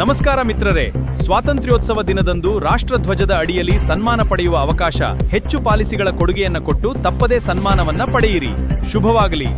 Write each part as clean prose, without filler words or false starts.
ನಮಸ್ಕಾರ ಮಿತ್ರರೇ, ಸ್ವಾತಂತ್ರ್ಯೋತ್ಸವ ದಿನದಂದು ರಾಷ್ಟ್ರಧ್ವಜದ ಅಡಿಯಲ್ಲಿ ಸನ್ಮಾನ ಪಡೆಯುವ ಅವಕಾಶ. ಹೆಚ್ಚು ಪಾಲಿಸಿಗಳ ಕೊಡುಗೆಯನ್ನ ಕೊಟ್ಟು ತಪ್ಪದೇ ಸನ್ಮಾನವನ್ನ ಪಡೆಯಿರಿ. ಶುಭವಾಗಲಿ.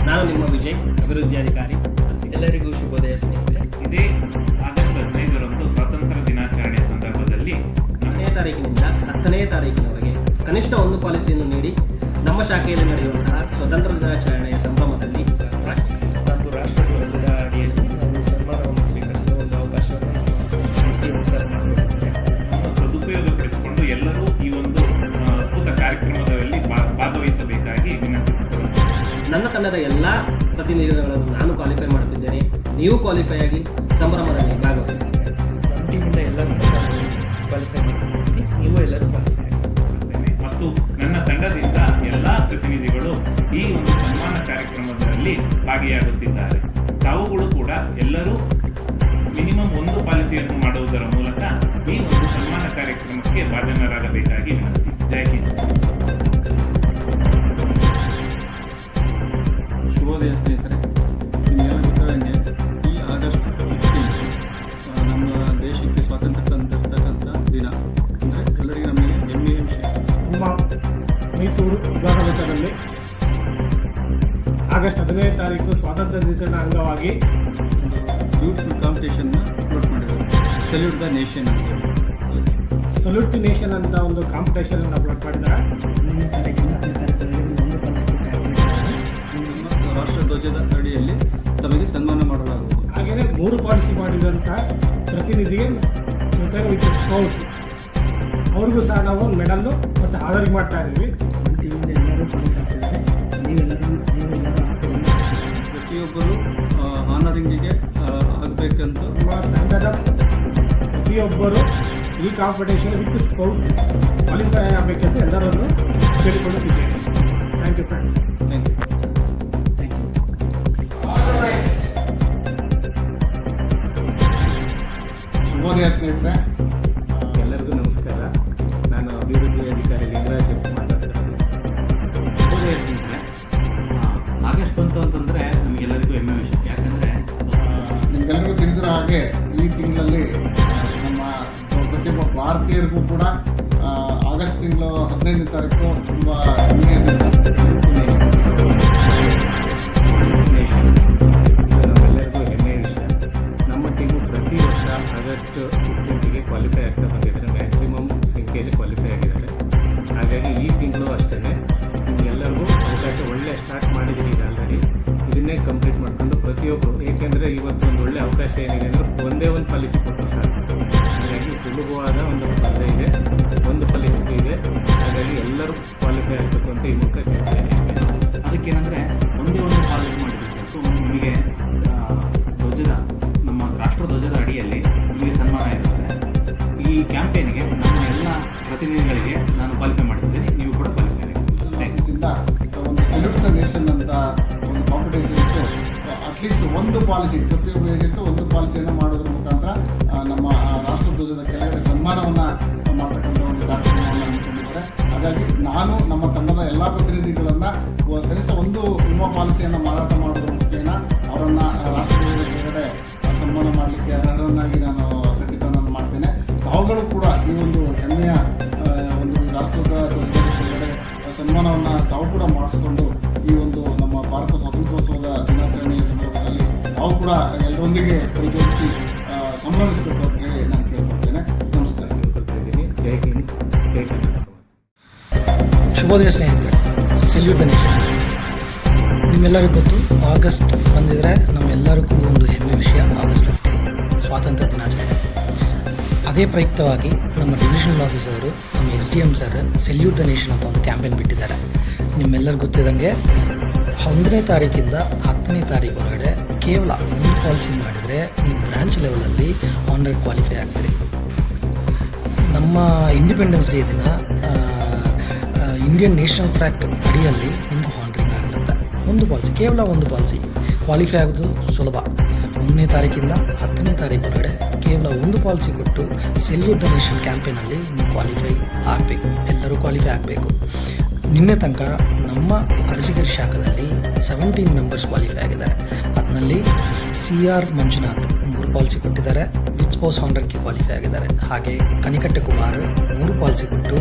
ನಾನು ನಿಮ್ಮ ವಿಜಯ್, ಅಭಿವೃದ್ಧಿ ಅಧಿಕಾರಿ. ಎಲ್ಲರಿಗೂ ಶುಭೋದಯ ಸ್ನೇಹಿತರೆ. ಇದೇ ಆಗಸ್ಟ್ 15ರಂದು ಸ್ವಾತಂತ್ರ್ಯ ದಿನಾಚರಣೆ ಸಂದರ್ಭದಲ್ಲಿ 1ನೇ ತಾರೀಕಿನಿಂದ 10ನೇ ತಾರೀಕಿನವರೆಗೆ ಕನಿಷ್ಠ ಒಂದು ಪಾಲಿಸಿಯನ್ನು ನೀಡಿ ನಮ್ಮ ಶಾಖೆಯಲ್ಲಿ ನಡೆಯುವಂತಹ ಸ್ವತಂತ್ರ ದಿನಾಚರಣೆಯ ಸಂಭ್ರಮದಲ್ಲಿ ನಾವು ರಾಷ್ಟ್ರಧ್ವಜದ ಅಡಿಯಲ್ಲಿ ನಾವು ಸನ್ಮಾನವನ್ನು ಸ್ವೀಕರಿಸುವ ಒಂದು ಅವಕಾಶವನ್ನು ಸದುಪಯೋಗಪಡಿಸಿಕೊಂಡು ಎಲ್ಲರೂ ಈ ಒಂದು ಅದ್ಭುತ ಕಾರ್ಯಕ್ರಮದಲ್ಲಿ ಭಾಗವಹಿಸಬೇಕಾಗಿ ವಿನಂತಿಸುತ್ತೇವೆ. ನನ್ನ ತಂಡದ ಎಲ್ಲ ಪ್ರತಿನಿಧಿಗಳನ್ನು ನಾನು ಕ್ವಾಲಿಫೈ ಮಾಡುತ್ತಿದ್ದೇನೆ. ನೀವು ಕ್ವಾಲಿಫೈ ಆಗಿ ಸಂಭ್ರಮದಲ್ಲಿ ಭಾಗವಹಿಸಿ. ನಮ್ಮ ಟೀಮಿಂದ ಎಲ್ಲರೂ ಕ್ವಾಲಿಫೈ ಮಾಡ್ತಿದ್ದೀನಿ, ನೀವು ಎಲ್ಲರೂ ಕ್ವಾಲಿಫೈ ಮಾಡುತ್ತೇನೆ. ಮತ್ತು ನನ್ನ ತಂಡದಿಂದ ಎಲ್ಲ ಪ್ರತಿನಿಧಿಗಳು ಈ ಒಂದು ಸನ್ಮಾನ ಕಾರ್ಯಕ್ರಮದಲ್ಲಿ ಭಾಗಿಯಾಗುತ್ತಿದ್ದಾರೆ. ತಾವುಗಳು ಕೂಡ ಎಲ್ಲರೂ ಮಿನಿಮಮ್ ಒಂದು ಪಾಲಿಸಿಯನ್ನು ಮಾಡುವುದರ ಮೂಲಕ ಈ ಒಂದು ಸನ್ಮಾನ ಕಾರ್ಯಕ್ರಮಕ್ಕೆ ಭಾಜನರಾಗಬೇಕಾಗಿ ವಿನಂತಿ. ಜೈ ಹಿಂದ್. ಶುಭೋದಯ ಸ್ನೇಹಿತರೆ. ನಿಮಗೆಲ್ಲ ಗೊತ್ತಾಗಂಗೆ ಈ ಆಗಸ್ಟ್ 15 ನಮ್ಮ ದೇಶಕ್ಕೆ ಸ್ವಾತಂತ್ರ್ಯ ತಂದಿರತಕ್ಕಂಥ ದಿನ. ಅಂದರೆ ಎಲ್ಲರಿಗೂ ನಮಗೆ ಹೆಮ್ಮೆಯ ವಿಷಯ. ನಮ್ಮ ಮೈಸೂರು ವಿಭಾಗ ಮಟ್ಟದಲ್ಲಿ ಆಗಸ್ಟ್ 15ನೇ ತಾರೀಕು ಸ್ವಾತಂತ್ರ್ಯ ದಿನಾಚರಣೆ ಅಂಗವಾಗಿ ಒಂದು ಬ್ಯೂಟಿಫುಲ್ ಕಾಂಪಿಟೇಷನ್ನ ಅಪ್ಲೋಡ್ ಮಾಡಿದ್ದಾರೆ. ಸಲ್ಯೂಟ್ ದ ನೇಷನ್ ಅಂತ. ಸಲ್ಯೂಟ್ ದಿ ನೇಷನ್ ಅಂತ ಒಂದು ಕಾಂಪಿಟೇಷನ್ ಅಪ್ಲೋಡ್ ಮಾಡಿದ್ದಾರೆ. 1ನೇ ತಾರೀಕಿಂದ 10ನೇ ತಾರೀಕಿನವರೆಗೆ ಒಂದು ಪಾಲಿಸಿಕೊಟ್ಟು ರಾಷ್ಟ್ರಧ್ವಜದ ಅಡಿಯಲ್ಲಿ ತಮಗೆ ಸನ್ಮಾನ ಮಾಡಲಾಗುವುದು. ಹಾಗೆಯೇ 3 ಪಾಲಿಸಿ ಮಾಡಿದಂಥ ಪ್ರತಿನಿಧಿಗೆ ಜೊತೆಗೆ ವಿತ್ ಸ್ಪೌಸ್ ಅವ್ರಿಗೂ ಸಹ ನಾವು ಮೆಡಲ್ಲು ಮತ್ತು ಆರ್ಡರ್ ಮಾಡ್ತಾ ಇದ್ದೀವಿ. ನಮ್ಮ ಟೀಮಿಂದ ಎಲ್ಲರೂ ಪಾಲಿಸಿ ಆಗ್ತಿದ್ದಾರೆ. ನೀವೆಲ್ಲರೂ ಪ್ರತಿಯೊಬ್ಬರು ಆನರಿಂಗಿಗೆ ಆಗಬೇಕಂತ ನಮ್ಮ ತಂಡದ ಪ್ರತಿಯೊಬ್ಬರು ಈ ಕಾಂಪಿಟೇಷನ್ ವಿತ್ ಸ್ಪೌಸ್ ಕ್ವಾಲಿಫೈ ಆಗಬೇಕೆಂದು ಎಲ್ಲರನ್ನು ಕೇಳಿಕೊಳ್ಳುತ್ತಿದ್ದೇನೆ. Thank you friends. Thank you. ಶುಭೋದಯ ಸ್ನೇಹಿತರೆ. ಎಲ್ಲರಿಗೂ ನಮಸ್ಕಾರ. ನಾನು ಅಭಿವೃದ್ಧಿ ಅಧಿಕಾರಿ ಲಿಂಗರಾಜ್ ಮಾತಾಡ್ತಿರೋದು. ಶುಭೋದಯ ಸ್ನೇಹಿತರೆ. ಆಗಸ್ಟ್ ಬಂತು ಅಂತಂದ್ರೆ ನಮಗೆಲ್ಲರಿಗೂ ಹೆಮ್ಮೆ ವಿಷಯ. ಯಾಕಂದ್ರೆ ನಿಮ್ಗೆಲ್ಲರಿಗೂ ತಿಳಿದಿರೋ ಹಾಗೆ ಈ ತಿಂಗಳಲ್ಲಿ ನಮ್ಮ ಪ್ರತಿಯೊಬ್ಬ ಭಾರತೀಯರಿಗೂ ಕೂಡ ಆಗಸ್ಟ್ ತಿಂಗಳು 15ನೇ ತಾರೀಕು ತುಂಬ ಹೆಮ್ಮೆಯ ದಿವಸ. ನಮ್ಮೆಲ್ಲರಿಗೂ ಹೆಮ್ಮೆಯ ವಿಷಯ. ನಮ್ಮ ಟೀಮು ಪ್ರತಿ ವರ್ಷ ಆಗಸ್ಟ್ 15ಗೆ ಕ್ವಾಲಿಫೈ ಆಗ್ತಾ ಬಂದಿದ್ದಾರೆ. ಮ್ಯಾಕ್ಸಿಮಮ್ ಸಂಖ್ಯೆಯಲ್ಲಿ ಕ್ವಾಲಿಫೈ ಆಗಿದ್ದಾರೆ. ಹಾಗಾಗಿ ಈ ತಿಂಗಳು ಅಷ್ಟೇ ನಿಮ್ಗೆಲ್ಲರಿಗೂ ಅವಕಾಶ ಒಳ್ಳೆ ಸ್ಟಾರ್ಟ್ ಮಾಡಿದ್ದೀರಿ ಈಗ ಆಲ್ರೆಡಿ. ಇದನ್ನೇ ಕಂಪ್ಲೀಟ್ ಮಾಡಿಕೊಂಡು ಪ್ರತಿಯೊಬ್ಬರು, ಏಕೆಂದರೆ ಇವತ್ತು ಒಂದು ಒಳ್ಳೆ ಅವಕಾಶ ಏನಿದೆ ಅಂದರೆ ಒಂದೇ ಒಂದು ಪಾಲಿಸಿ ಕೊಟ್ಟರು ಸಾಕು. ಹಾಗಾಗಿ ಸುಲಭವಾದ ಒಂದು ಸ್ಪರ್ಧೆ ಇದೆ, ಒಂದು ಪಾಲಿಸಿ ಇದೆ. ಹಾಗಾಗಿ ಎಲ್ಲರೂ ಕ್ವಾಲಿಫೈ ಆಗಬೇಕು ಅಂತ ಈ ಮೂಲಕ ಕೇಳ್ತೇನೆ. ಅದಕ್ಕೇನಂದ್ರೆ ಒಂದೇ ಒಂದು ಪಾಲಿಸಿ ಮಾಡಿದ್ರೆ ಸಾಕು. ನಿಮಗೆ ಧ್ವಜದ ನಮ್ಮ ರಾಷ್ಟ್ರಧ್ವಜದ ಅಡಿಯಲ್ಲಿ ನಿಮಗೆ ಸನ್ಮಾನ ಇರುತ್ತದೆ. ಈ ಕ್ಯಾಂಪೇನ್ಗೆ ನಮ್ಮ ಎಲ್ಲ ಪ್ರತಿನಿಧಿಗಳಿಗೆ ನಾನು ಕ್ವಾಲಿಫೈ ಮಾಡಿಸಿದ್ದೀನಿ. ನೀವು ಕೂಡ ಕ್ವಾಲಿಫೈ ಆಗಿ. ಇಂದ ಒಂದು ಸಲ್ಯೂಟ್ ದ ನೇಷನ್ ಅಂತ ಒಂದು ಕಾಂಪಿಟೇಷನ್ ಇತ್ತು. ಅಟ್ಲೀಸ್ಟ್ ಒಂದು ಪಾಲಿಸಿ, ಪ್ರತಿಯೊಬ್ಬ ಏಜೆಂಟು ಒಂದು ಪಾಲಿಸಿಯನ್ನು ಮಾಡೋದ್ರ ಮುಖಾಂತರ ನಮ್ಮ ರಾಷ್ಟ್ರಧ್ವಜದ ಕೆಳಗಡೆ ಸನ್ಮಾನವನ್ನು ಮಾಡ್ತಕ್ಕಂಥ ಒಂದು ಕಾರ್ಯಕ್ರಮವನ್ನು ಹಮ್ಮಿಕೊಂಡಿದ್ದಾರೆ. ಹಾಗಾಗಿ ನಾನು ನಮ್ಮ ತಂಡದ ಎಲ್ಲ ಪ್ರತಿನಿಧಿಗಳನ್ನು ಕನಿಷ್ಠ ಒಂದು ವಿಮಾ ಪಾಲಿಸಿಯನ್ನು ಮಾರಾಟ ಮಾಡೋದ್ರ ಮುಖೇನ ಅವರನ್ನು ರಾಷ್ಟ್ರಧ್ವಜದ ಕೆಳಗಡೆ ಸನ್ಮಾನ ಮಾಡಲಿಕ್ಕೆ ಅರ್ಹರನ್ನಾಗಿ ಖಂಡಿತ ನಾನು ಮಾಡ್ತೇನೆ. ತಾವುಗಳು ಕೂಡ ಈ ಒಂದು ಹೆಮ್ಮೆಯ ಒಂದು ರಾಷ್ಟ್ರದ ಕೆಳಗಡೆ ಸನ್ಮಾನವನ್ನು ತಾವು ಕೂಡ ಮಾಡಿಸ್ಕೊಂಡು ಈ ಒಂದು ನಮ್ಮ ಭಾರತ ಸ್ವಾತಂತ್ರ್ಯೋತ್ಸವದ ದಿನಾಚರಣೆಯ ಸಂದರ್ಭದಲ್ಲಿ ತಾವು ಕೂಡ ಎಲ್ಲರೊಂದಿಗೆ ಕೈಜೋಡಿಸಿ ಸಂಭ್ರಮಿಸಬೇಕು ಅಂತ ಹೇಳಿ ನಾನು ಕೇಳ್ಕೊಳ್ತೇನೆ. ನಮಸ್ಕಾರ. ಜೈ ಹಿಂದ್, ಜೈ ಕರ್ನಾಟಕ. ಶುಭೋದಯ ಸ್ನೇಹಿತರೆ. Salute the nation. ನಿಮ್ಮೆಲ್ಲರಿಗೂ ಗೊತ್ತು, ಆಗಸ್ಟ್ ಬಂದಿದ್ರೆ ನಮ್ಮೆಲ್ಲರಿಗೂ ಒಂದು ಹೆಮ್ಮೆ ವಿಷಯ. ಆಗಸ್ಟ್ 15 ಸ್ವಾತಂತ್ರ್ಯ ದಿನಾಚರಣೆ. ಅದೇ ಪ್ರಯುಕ್ತವಾಗಿ ನಮ್ಮ ಡಿವಿಷನಲ್ ಆಫೀಸರು, ನಮ್ಮ SDM sir salute the nation ಅಂತ ಒಂದು ಕ್ಯಾಂಪೇನ್ ಬಿಟ್ಟಿದ್ದಾರೆ. ನಿಮ್ಮೆಲ್ಲರಿಗೂ ಗೊತ್ತಿದ್ದಂಗೆ 1ನೇ ತಾರೀಕಿಂದ 10ನೇ ತಾರೀಕು ಒಳಗಡೆ ಕೇವಲ ಒಂದು ಪಾಲಿಸಿ ಮಾಡಿದರೆ ನೀವು ಬ್ರಾಂಚ್ ಲೆವೆಲಲ್ಲಿ ಆನರ್ ಕ್ವಾಲಿಫೈ ಆಗ್ತೀರಿ. ನಮ್ಮ ಇಂಡಿಪೆಂಡೆನ್ಸ್ ಡೇ ದಿನ ಇಂಡಿಯನ್ ನ್ಯಾಷನಲ್ ಫ್ಲಾಗ್ ಅಡಿಯಲ್ಲಿ ನಿಮ್ಗೆ ಹಾನರಿಂಗ್ ಆಗಿರುತ್ತೆ. ಒಂದು ಪಾಲಿಸಿ, ಕೇವಲ ಒಂದು ಪಾಲಿಸಿ ಕ್ವಾಲಿಫೈ ಆಗೋದು ಸುಲಭ. 1ನೇ ತಾರೀಕಿಂದ 10ನೇ ತಾರೀಕು ಒಳಗಡೆ ಕೇವಲ ಒಂದು ಪಾಲಿಸಿ ಕೊಟ್ಟು ಸೆಲ್ಯೂಟ್ ದ ನೇಷನ್ ಕ್ಯಾಂಪೇನಲ್ಲಿ ನೀವು ಕ್ವಾಲಿಫೈ ಆಗಬೇಕು, ಎಲ್ಲರೂ ಕ್ವಾಲಿಫೈ ಆಗಬೇಕು. ನಿನ್ನೆ ತನಕ ನಮ್ಮ ಅರಸಿಕೆರೆ ಶಾಖದಲ್ಲಿ 17 ಮೆಂಬರ್ಸ್ ಕ್ವಾಲಿಫೈ ಆಗಿದ್ದಾರೆ. ಅದರಲ್ಲಿ CR ಮಂಜುನಾಥ್ 3 ಪಾಲಿಸಿ ಕೊಟ್ಟಿದ್ದಾರೆ, ವಿತ್ ಸ್ಪೋಸ್ ಹಾನರ್ಗೆ ಕ್ವಾಲಿಫೈ ಆಗಿದ್ದಾರೆ. ಹಾಗೆ ಕನಿಕಟ್ಟೆ ಕುಮಾರ್ 3 ಪಾಲಿಸಿ ಕೊಟ್ಟು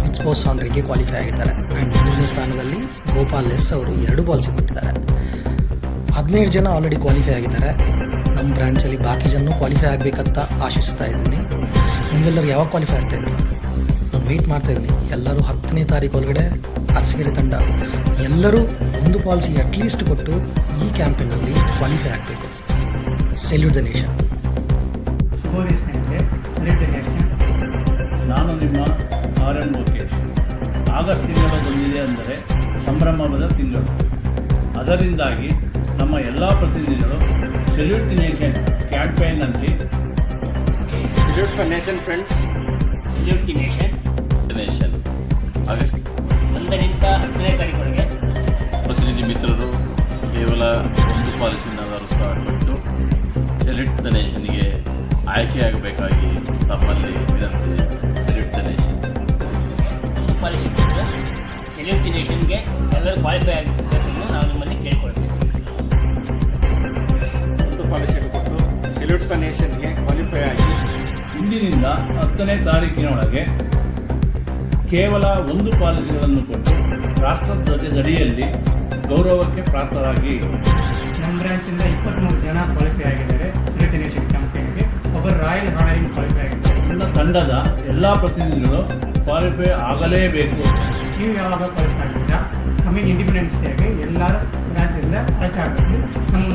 ವಿತ್ ಸ್ಪೋಸ್ ಹಾನರ್ಗೆ ಕ್ವಾಲಿಫೈ ಆಗಿದ್ದಾರೆ. ಆ್ಯಂಡ್ 3ನೇ ಸ್ಥಾನದಲ್ಲಿ ಗೋಪಾಲ್ ಎಸ್ ಅವರು 2 ಪಾಲಿಸಿ ಕೊಟ್ಟಿದ್ದಾರೆ. 17 ಜನ ಆಲ್ರೆಡಿ ಕ್ವಾಲಿಫೈ ಆಗಿದ್ದಾರೆ. ನಮ್ಮ ಬ್ರಾಂಚಲ್ಲಿ ಬಾಕಿ ಜನ ಕ್ವಾಲಿಫೈ ಆಗಬೇಕಂತ ಆಶಿಸ್ತಾ ಇದ್ದೀನಿ. ನೀವೆಲ್ಲರೂ ಯಾವಾಗ ಕ್ವಾಲಿಫೈ ಆಗ್ತಾಯಿದ್ರು? ನಾನು ವೆಯ್ಟ್ ಮಾಡ್ತಾಯಿದ್ದೀನಿ. ಎಲ್ಲರೂ 10ನೇ ತಾರೀಕು ಒಳಗಡೆ ಅರಸೀಕೆರೆ ತಂಡ ಎಲ್ಲರೂ ಒಂದು ಪಾಲಿಸಿ ಅಟ್ಲೀಸ್ಟ್ ಕೊಟ್ಟು ಈ ಕ್ಯಾಂಪೇನಲ್ಲಿ ಕ್ವಾಲಿಫೈ ಆಗಬೇಕು. Salute the nation. ಶುಭೋದಯ ಸ್ನೇಹಿತರೆ, ಸೆಲ್ಯೂಟ್ ದ ನೇಷನ್. ನಾನು ನಿಮ್ಮ RM ಲೋಕೇಶ್. ಆಗಸ್ಟ್ ತಿಂಗಳು ಬಂದಿದೆ ಅಂದರೆ ಸಂಭ್ರಮದ ತಿಂಗಳು. ಅದರಿಂದಾಗಿ ನಮ್ಮ ಎಲ್ಲ ಪ್ರತಿನಿಧಿಗಳು ಸೆಲ್ಯೂಟ್ ದಿ ನೇಷನ್ ಕ್ಯಾಂಪೇನ್ನಲ್ಲಿ salute the nation friends. Salute the nation August 1ರಿಂದ 10ನೇ ತಾರೀಕೊಳಗೆ ಪ್ರತಿನಿಧಿ ಮಿತ್ರರು ಕೇವಲ ಒಂದು ಪಾಲಿಸಿನಾದರೂ ಸಹ ಕೊಟ್ಟು ಸೆಲ್ಯೂಟ್ ದ ನೇಷನ್ಗೆ ಆಯ್ಕೆಯಾಗಬೇಕಾಗಿ ತಮ್ಮಲ್ಲಿ ವಿನಂತಿ. Salute the nation. ಒಂದು ಪಾಲಿಸಿ ಕೊಟ್ಟು ಸೆಲ್ಯೂಟ್ ದಿ ನೇಷನ್ಗೆ ಎಲ್ಲರೂ ಕ್ವಾಲಿಫೈ ಆಗಬೇಕೆಂದು ನಾವು ನಿಮ್ಮಲ್ಲಿ ಕೇಳಿಕೊಳ್ತೇವೆ. ಒಂದು ಪಾಲಿಸಿಯನ್ನು ಕೊಟ್ಟು ಸೆಲ್ಯೂಟ್ ದ ನೇಷನ್ಗೆ ಕ್ವಾಲಿಫೈ ಆಗಿ ಇಂದಿನಿಂದ 10ನೇ ತಾರೀಕಿನೊಳಗೆ ಕೇವಲ ಒಂದು ಪಾಲಿಸಿಗಳನ್ನು ಕೊಟ್ಟು ರಾಷ್ಟ್ರಧ್ವಜದಡಿಯಲ್ಲಿ ಗೌರವಕ್ಕೆ ಪಾತ್ರರಾಗಿ. ನಮ್ಮ ಬ್ರಾಂಚಿಂದ 23 ಜನ ಕ್ವಾಲಿಫೈ ಆಗಿದ್ದಾರೆ ಸೆಲ್ಯೂಟ್ ದ ನೇಷನ್ ಕ್ಯಾಂಪೇನ್ಗೆ. ಒಬ್ಬರು ರಾಯಲ್ ಹಾನರಿಂಗ್ ಕ್ವಾಲಿಫೈ ಆಗಿದ್ದಾರೆ. ನನ್ನ ತಂಡದ ಎಲ್ಲ ಪ್ರತಿನಿಧಿಗಳು ಕ್ವಾಲಿಫೈ ಆಗಲೇಬೇಕು. ನೀವು ಯಾವಾಗ ಕ್ವಾಲಿಫೈ ಆಗ್ತೀರಾ? ಕಮಿಂಗ್ ಇಂಡಿಪೆಂಡೆನ್ಸ್ ಡೇಗೆ ಎಲ್ಲರ ಬ್ರಾಂಚಿಂದ ಕ್ವಾಲಿಫೈ ಆಗಬೇಕು. ನಮ್ಮ